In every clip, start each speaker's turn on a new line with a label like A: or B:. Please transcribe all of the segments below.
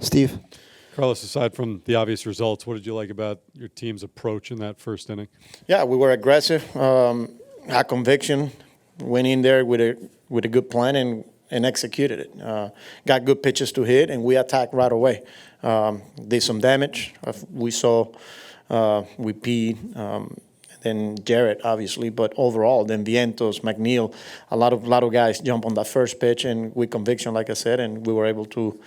A: Steve.
B: Carlos, aside from the obvious results, what did you like about your team's approach in that first inning?
C: Yeah, we were aggressive, had conviction, went in there with a good plan and executed it. Got good pitches to hit, and we attacked right away. Did some damage. We saw with Pete, then Jarrett, obviously, but overall, then Vientos, McNeil, a lot of guys jump on that first pitch, and with conviction, like I said, and we were able to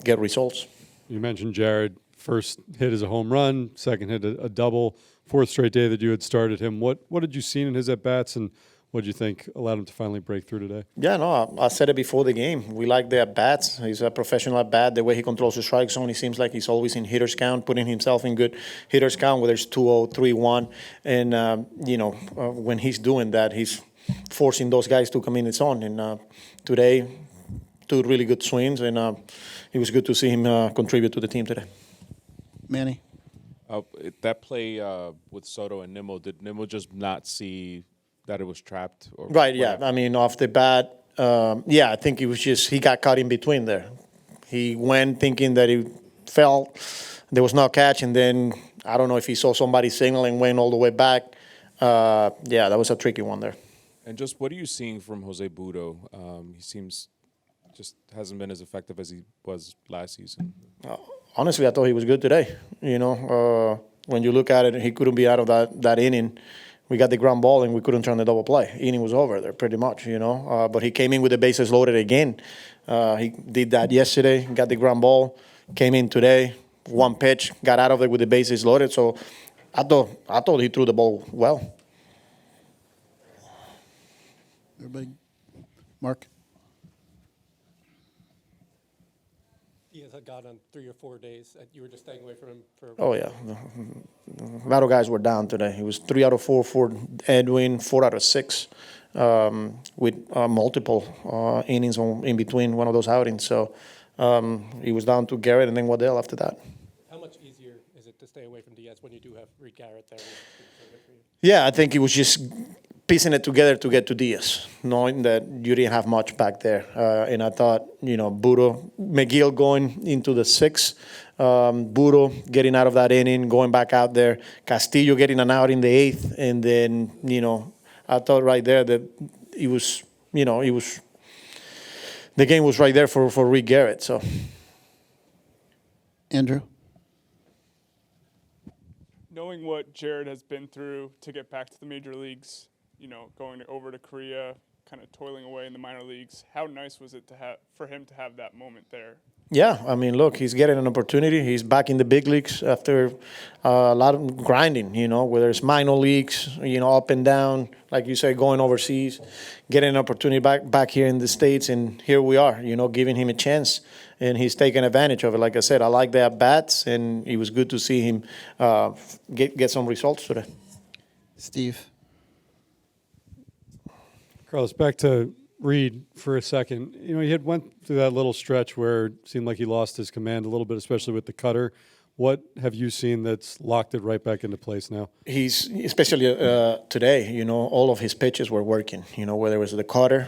C: get results.
B: You mentioned Jared. First hit is a home run, second hit a double, fourth straight day that you had started him. What did you see in his at-bats, and what did you think allowed him to finally break through today?
C: Yeah, no, I said it before the game. We like the at-bats. He's a professional at-bat. The way he controls the strike zone, he seems like he's always in hitter's count, putting himself in good hitter's count, whether it's 2-0, 3-1. And, when he's doing that, he's forcing those guys to come in his own. And today, two really good swings, and it was good to see him contribute to the team today.
A: Manny.
D: That play with Soto and Nimmo, did Nimmo just not see that it was trapped? Or
C: Right, yeah. I mean, off the bat, I think it was just he got caught in between there. He went thinking that he fell, there was no catch, and then I don't know if he saw somebody signaling, went all the way back. That was a tricky one there.
D: And just what are you seeing from Jose Budo? He seems just hasn't been as effective as he was last season.
C: Honestly, I thought he was good today. When you look at it, he couldn't be out of that inning. We got the ground ball, and we couldn't turn the double play. Inning was over there pretty much, But he came in with the bases loaded again. He did that yesterday, got the ground ball, came in today, one pitch, got out of it with the bases loaded. So I thought he threw the ball well.
A: Everybody. Mark.
E: Diaz had gone on 3 or 4 days. You were just staying away from him for.
C: Oh yeah, a lot of guys were down today. It was 3 out of 4 for Edwin, 4 out of 6, with multiple innings in between one of those outings. So he was down to Garrett and then Waddell after that.
E: How much easier is it to stay away from Diaz when you do have Reed Garrett there?
C: Yeah, I think it was just piecing it together to get to Diaz, knowing that you didn't have much back there. And I thought, Budo, Megill going into the 6th, Budo getting out of that inning, going back out there, Castillo getting an out in the 8th, and then, I thought right there that it was, the game was right there for Reed Garrett. So,
A: Andrew.
F: Knowing what Jared has been through to get back to the major leagues, going over to Korea, kind of toiling away in the minor leagues, how nice was it for him to have that moment there?
C: Yeah, I mean, look, he's getting an opportunity. He's back in the big leagues after a lot of grinding, whether it's minor leagues, up and down, like you say, going overseas, getting an opportunity back here in the States, and here we are, giving him a chance, and he's taking advantage of it. Like I said, I like the at-bats, and it was good to see him get some results today.
A: Steve.
B: Carlos, back to Reed for a second. He had went through that little stretch where it seemed like he lost his command a little bit, especially with the cutter. What have you seen that's locked it right back into place now?
C: He's, especially today, all of his pitches were working, whether it was the cutter.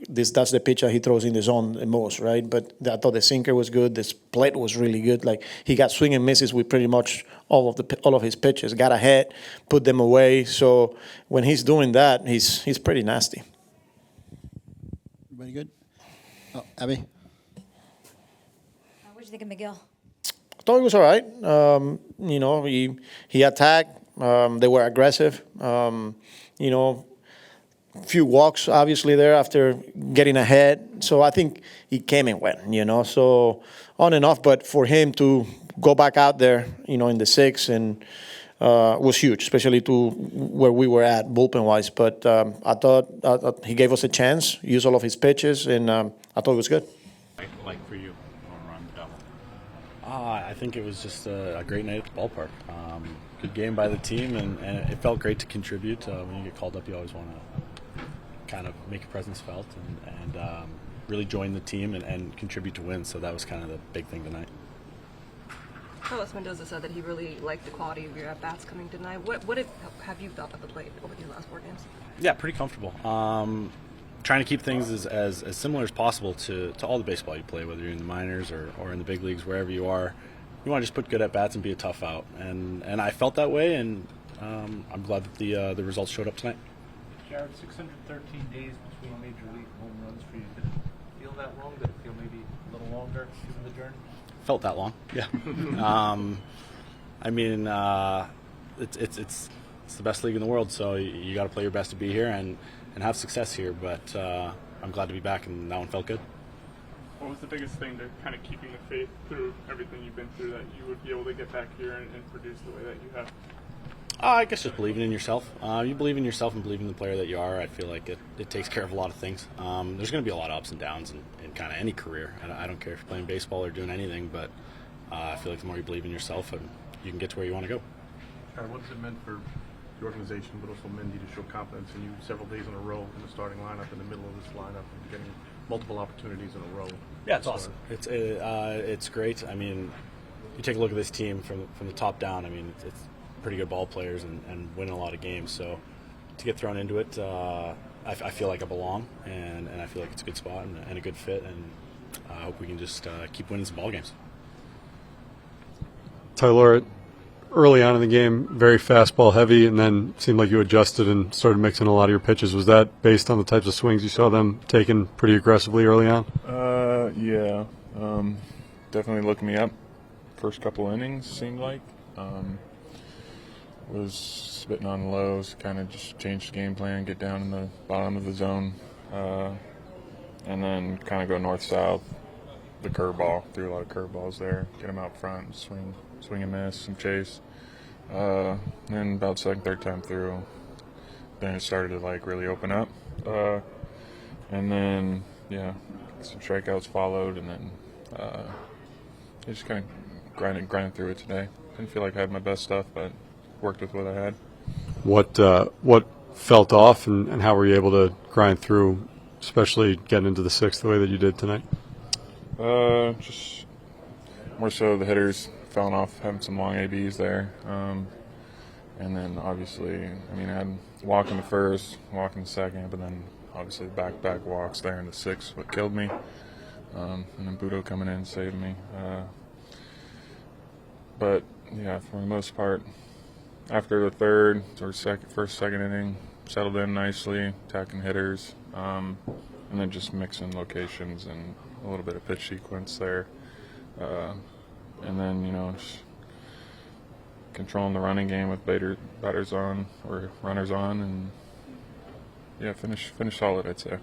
C: That's the pitch that he throws in the zone the most, right? But I thought the sinker was good. The split was really good. Like, he got swing and misses with pretty much all of his pitches. Got ahead, put them away. So when he's doing that, he's pretty nasty.
A: Everybody good? Oh, Abby.
G: What did you think of Miguel?
C: I thought it was all right. He attacked. They were aggressive. Few walks, obviously, there after getting ahead. So I think he came and went, So on and off. But for him to go back out there, in the 6th and was huge, especially to where we were at bullpen-wise. But I thought he gave us a chance, used all of his pitches, and I thought it was good.
H: Like for you, home run, double? I think it was just a great night at the ballpark. Good game by the team, and it felt great to contribute. When you get called up, you always want to kind of make your presence felt and really join the team and contribute to wins. So that was kind of the big thing tonight.
I: Carlos Mendoza said that he really liked the quality of your at-bats coming tonight. What have you felt at the plate over these last 4 games?
H: Yeah, pretty comfortable. trying to keep things as similar as possible to all the baseball you play, whether you're in the minors or in the big leagues, wherever you are. You want to just put good at bats and be a tough out, and I felt that way, and I'm glad that the results showed up tonight.
G: Jared, 613 days between major league home runs for you. Did it feel that long? Did it feel maybe a little longer given the journey?
H: Felt that long, yeah. I mean, it's the best league in the world, so you got to play your best to be here and have success here. But I'm glad to be back, and that one felt good.
F: What was the biggest thing to kind of keeping the faith through everything you've been through that you would be able to get back here and produce the way that you have?
H: I guess just believing in yourself. You believe in yourself and believe in the player that you are. I feel like it takes care of a lot of things. There's going to be a lot of ups and downs in kind of any career. I don't care if you're playing baseball or doing anything, but I feel like the more you believe in yourself, and you can get to where you want to go.
G: Jared, what has it meant for the organization, but also Mendy, to show confidence in you several days in a row in the starting lineup, in the middle of this lineup, and getting multiple opportunities in a row?
H: Yeah, it's awesome. It's great. I mean, you take a look at this team from the top down. I mean, it's pretty good ball players and winning a lot of games. So to get thrown into it, I feel like I belong, and I feel like it's a good spot and a good fit, and I hope we can just keep winning some ball games.
B: Tylor, early on in the game, very fastball heavy, and then seemed like you adjusted and started mixing a lot of your pitches. Was that based on the types of swings you saw them taking pretty aggressively early on?
J: Yeah. Definitely looked me up. First couple innings seemed like. Was spitting on lows, kind of just changed the game plan, get down in the bottom of the zone, and then kind of go north-south. The curveball, threw a lot of curveballs there, get them out front, swing and miss, some chase. Then about second, third time through, then it started to like really open up. And then, yeah, some strikeouts followed, and then just kind of grinding through it today. Didn't feel like I had my best stuff, but worked with what I had.
B: What felt off, and how were you able to grind through, especially getting into the sixth the way that you did tonight?
J: Just more so the hitters falling off, having some long ABs there. And then obviously, I mean, I had walk in the first, walk in the second, but then obviously the back walks there in the sixth, what killed me. And then Budo coming in saved me. But yeah, for the most part, after the third or second inning, settled in nicely, attacking hitters, and then just mixing locations and a little bit of pitch sequence there. And then, just controlling the running game with batters on or runners on, and yeah, finish solid, I'd say.